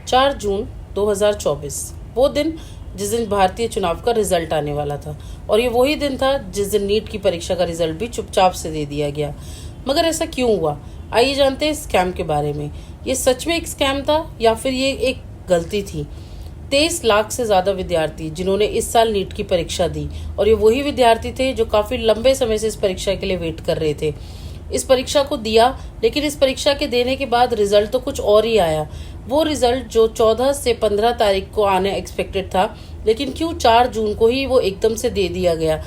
4 जून 2024 वो दिन जिस दिन भारतीय चुनाव का रिजल्ट आने वाला था, और ये वही दिन था जिस दिन नीट की परीक्षा का रिजल्ट भी चुपचाप से दे दिया गया। मगर ऐसा क्यों हुआ? आइए जानते हैं स्कैम के बारे में। ये सच में एक स्कैम था या फिर ये एक गलती थी? 23 लाख से ज़्यादा विद्यार्थी जिन्होंने इस साल नीट की परीक्षा दी, और ये वही विद्यार्थी थे जो काफ़ी लंबे समय से इस परीक्षा के लिए वेट कर रहे थे। इस परीक्षा को दिया, लेकिन इस परीक्षा के देने के बाद रिजल्ट तो कुछ और ही आया। वो रिजल्ट जो 14 से 15 तारीख को आने एक्सपेक्टेड था, लेकिन क्यों 4 जून को ही वो एकदम से दे दिया गया।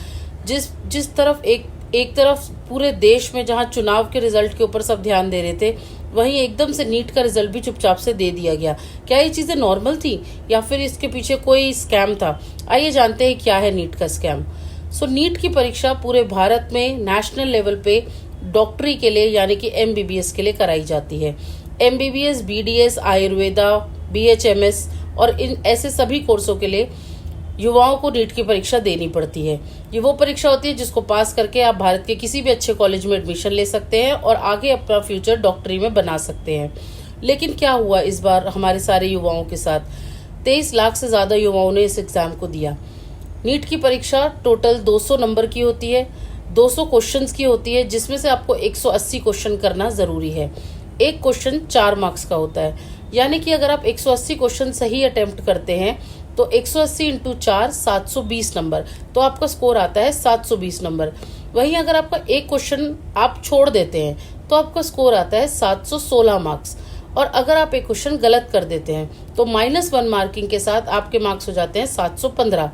जिस तरफ एक तरफ पूरे देश में जहां चुनाव के रिजल्ट के ऊपर सब ध्यान दे रहे थे, वहीं एकदम से नीट का रिजल्ट भी चुपचाप से दे दिया गया। क्या ये चीज़ें नॉर्मल थी या फिर इसके पीछे कोई स्कैम था? आइए जानते हैं क्या है नीट का स्कैम। नीट की परीक्षा पूरे भारत में नेशनल लेवल पे डॉक्टरी के लिए यानी कि MBBS के लिए कराई जाती है। MBBS, BDS, आयुर्वेदा, BHMS और इन ऐसे सभी कोर्सों के लिए युवाओं को नीट की परीक्षा देनी पड़ती है। ये वो परीक्षा होती है जिसको पास करके आप भारत के किसी भी अच्छे कॉलेज में एडमिशन ले सकते हैं और आगे अपना फ्यूचर डॉक्टरी में बना सकते हैं। लेकिन क्या हुआ इस बार हमारे सारे युवाओं के साथ? 23 लाख से ज़्यादा युवाओं ने इस एग्ज़ाम को दिया। नीट की परीक्षा टोटल 200 नंबर की होती है, 200 क्वेश्चंस की होती है, जिसमें से आपको 180 क्वेश्चन करना ज़रूरी है। एक क्वेश्चन 4 मार्क्स का होता है, यानी कि अगर आप 180 क्वेश्चन सही अटेम्प्ट करते हैं तो 180 इंटू 4 720 नंबर, तो आपका स्कोर आता है 720 नंबर। वहीं अगर आपका एक क्वेश्चन आप छोड़ देते हैं तो आपका स्कोर आता है 716 मार्क्स, और अगर आप एक क्वेश्चन गलत कर देते हैं तो -1 मार्किंग के साथ आपके मार्क्स हो जाते हैं 715।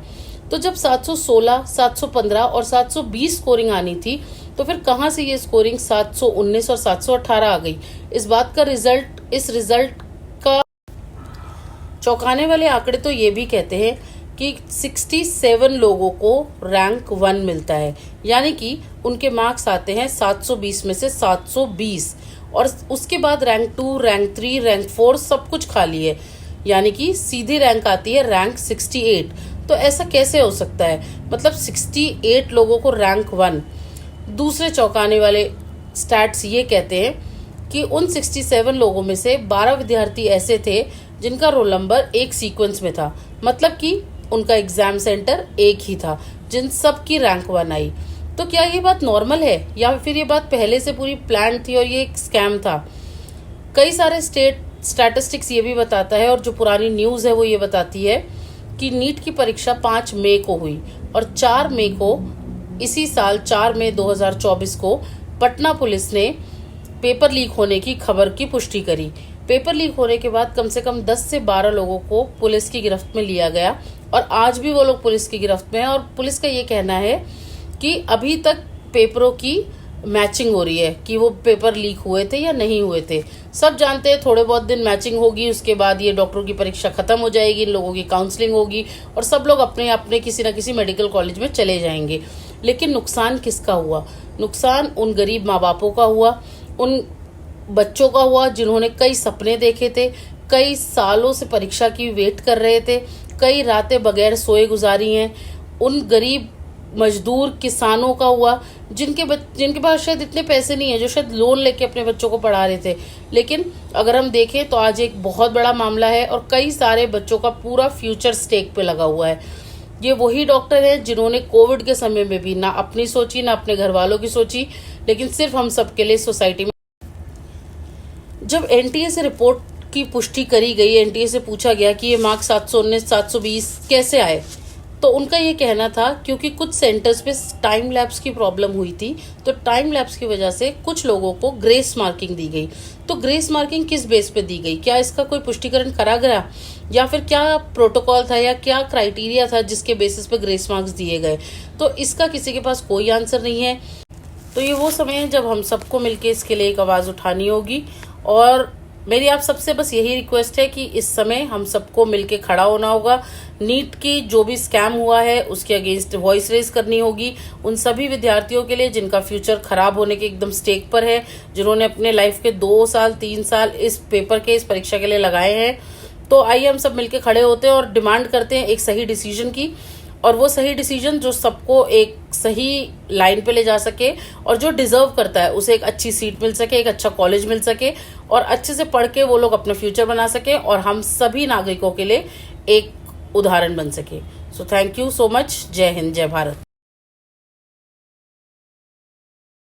तो जब 716, 715 और 720 स्कोरिंग आनी थी, तो फिर कहाँ से ये स्कोरिंग 719 और 718 आ गई? इस रिजल्ट का चौंकाने वाले आंकड़े तो ये भी कहते हैं कि 67 लोगों को रैंक 1 मिलता है, यानी कि उनके मार्क्स आते हैं 720 में से 720, और उसके बाद रैंक 2, रैंक 3, रैंक 4 सब कुछ खाली है, यानी कि सीधी रैंक आती है रैंक 68। तो ऐसा कैसे हो सकता है? मतलब 68 लोगों को रैंक 1। दूसरे चौंकाने वाले स्टैट्स ये कहते हैं कि उन 67 लोगों में से 12 विद्यार्थी ऐसे थे जिनका रोल नंबर एक सीक्वेंस में था, मतलब कि उनका एग्जाम सेंटर एक ही था, जिन सब की रैंक 1 आई। तो क्या ये बात नॉर्मल है या फिर ये बात पहले से पूरी प्लान थी और ये एक स्कैम था? कई सारे स्टैटिस्टिक्स ये भी बताता है, और जो पुरानी न्यूज़ है वो ये बताती है कि नीट की परीक्षा 5 मई को हुई, और 4 मई को इसी साल 4 मई 2024 को पटना पुलिस ने पेपर लीक होने की खबर की पुष्टि करी। पेपर लीक होने के बाद कम से कम 10 से 12 लोगों को पुलिस की गिरफ्त में लिया गया, और आज भी वो लोग पुलिस की गिरफ्त में हैं। और पुलिस का ये कहना है कि अभी तक पेपरों की मैचिंग हो रही है कि वो पेपर लीक हुए थे या नहीं हुए थे। सब जानते हैं थोड़े बहुत दिन मैचिंग होगी, उसके बाद ये डॉक्टरों की परीक्षा खत्म हो जाएगी, इन लोगों की काउंसलिंग होगी और सब लोग अपने अपने किसी न किसी मेडिकल कॉलेज में चले जाएंगे। लेकिन नुकसान किसका हुआ? नुकसान उन गरीब माँ बापों का हुआ, उन बच्चों का हुआ जिन्होंने कई सपने देखे थे, कई सालों से परीक्षा की वेट कर रहे थे, कई रातें बगैर सोए गुजारी हैं। उन गरीब मजदूर किसानों का हुआ जिनके पास शायद इतने पैसे नहीं है, जो शायद लोन लेके अपने बच्चों को पढ़ा रहे थे। लेकिन अगर हम देखें तो आज एक बहुत बड़ा मामला है और कई सारे बच्चों का पूरा फ्यूचर स्टेक पे लगा हुआ है। ये वही डॉक्टर हैं जिन्होंने कोविड के समय में भी ना अपनी सोची ना अपने घर वालों की सोची, लेकिन सिर्फ हम सबके लिए सोसाइटी में। जब NTA से रिपोर्ट की पुष्टि करी गई, NTA से पूछा गया कि ये मार्क्स 719, 720 कैसे आए, तो उनका ये कहना था क्योंकि कुछ सेंटर्स पे टाइम लैप्स की प्रॉब्लम हुई थी, तो टाइम लैप्स की वजह से कुछ लोगों को ग्रेस मार्किंग दी गई। तो ग्रेस मार्किंग किस बेस पे दी गई? क्या इसका कोई पुष्टिकरण करा गया, या फिर क्या प्रोटोकॉल था या क्या क्राइटेरिया था जिसके बेसिस पे ग्रेस मार्क्स दिए गए? तो इसका किसी के पास कोई आंसर नहीं है। तो ये वो समय है जब हम सबको मिलकर इसके लिए एक आवाज़ उठानी होगी, और मेरी आप सबसे बस यही रिक्वेस्ट है कि इस समय हम सबको मिलके खड़ा होना होगा। नीट की जो भी स्कैम हुआ है उसके अगेंस्ट वॉइस रेज करनी होगी, उन सभी विद्यार्थियों के लिए जिनका फ्यूचर खराब होने के एकदम स्टेक पर है, जिन्होंने अपने लाइफ के 2 साल 3 साल इस परीक्षा के लिए लगाए हैं। तो आइए हम सब मिलके खड़े होते हैं और डिमांड करते हैं एक सही डिसीजन की, और वो सही डिसीजन जो सबको एक सही लाइन पे ले जा सके, और जो डिजर्व करता है उसे एक अच्छी सीट मिल सके, एक अच्छा कॉलेज मिल सके, और अच्छे से पढ़ के वो लोग अपना फ्यूचर बना सके, और हम सभी नागरिकों के लिए एक उदाहरण बन सके। So thank you so much. जय हिंद, जय भारत।